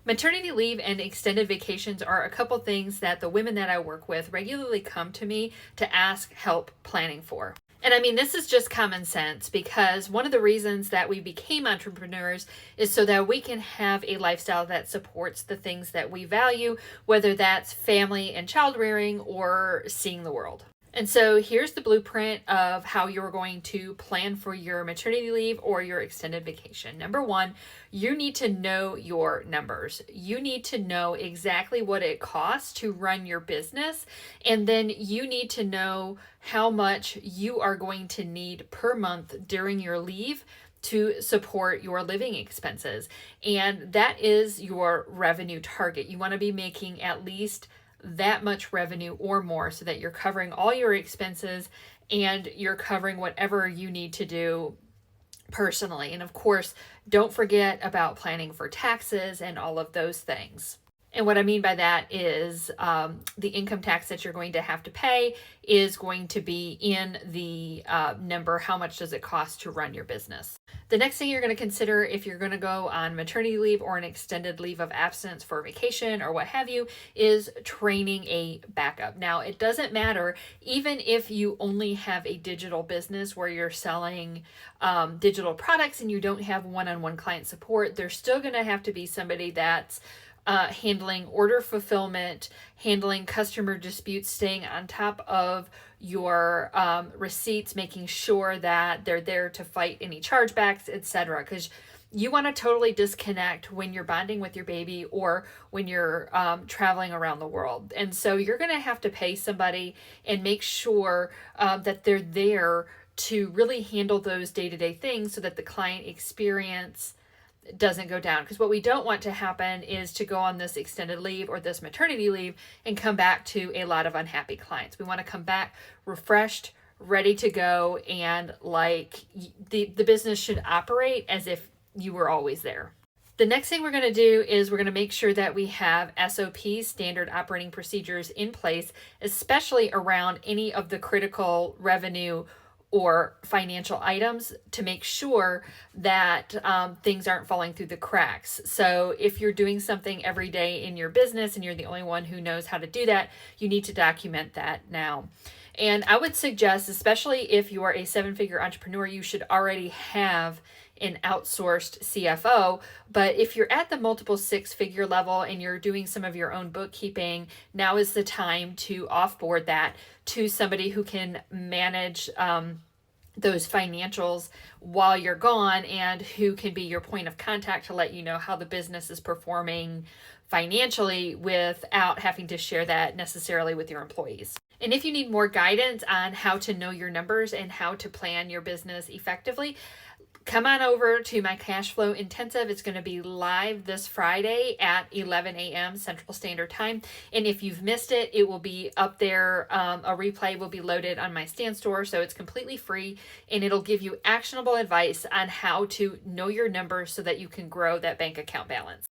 Maternity leave and extended vacations are a couple things that the women that I work with regularly come to me to ask help planning for. And I mean, this is just common sense because one of the reasons that we became entrepreneurs is so that we can have a lifestyle that supports the things that we value, whether that's family and child rearing or seeing the world. And so here's the blueprint of how you're going to plan for your maternity leave or your extended vacation. Number one, you need to know your numbers. You need to know exactly what it costs to run your business. And then you need to know how much you are going to need per month during your leave to support your living expenses. And that is your revenue target. You want to be making at least that much revenue or more so that you're covering all your expenses and you're covering whatever you need to do personally. And of course, don't forget about planning for taxes and all of those things. And what I mean by that is the income tax that you're going to have to pay is going to be in the number. How much does it cost to run your business? The next thing you're going to consider if you're going to go on maternity leave or an extended leave of absence for vacation or what have you is training a backup. Now, it doesn't matter even if you only have a digital business where you're selling digital products and you don't have one-on-one client support, there's still going to have to be somebody that's handling order fulfillment, handling customer disputes, staying on top of your receipts, making sure that they're there to fight any chargebacks, etc. Because you want to totally disconnect when you're bonding with your baby or when you're traveling around the world. And so you're going to have to pay somebody and make sure that they're there to really handle those day-to-day things so that the client experience doesn't go down. Because what we don't want to happen is to go on this extended leave or this maternity leave and come back to a lot of unhappy clients. We want to come back refreshed, ready to go, and like the business should operate as if you were always there. The next thing we're going to do is we're going to make sure that we have SOPs, standard operating procedures, in place, especially around any of the critical revenue or financial items to make sure that things aren't falling through the cracks. So if you're doing something every day in your business and you're the only one who knows how to do that, you need to document that now. And I would suggest, especially if you are a seven-figure entrepreneur, you should already have an outsourced CFO. But if you're at the multiple six-figure level and you're doing some of your own bookkeeping, now is the time to offboard that to somebody who can manage those financials while you're gone and who can be your point of contact to let you know how the business is performing financially without having to share that necessarily with your employees. And if you need more guidance on how to know your numbers and how to plan your business effectively, come on over to my cash flow intensive. It's going to be live this Friday at 11 a.m. Central Standard Time. And if you've missed it, it will be up there. A replay will be loaded on my Stand Store. So it's completely free and it'll give you actionable advice on how to know your numbers so that you can grow that bank account balance.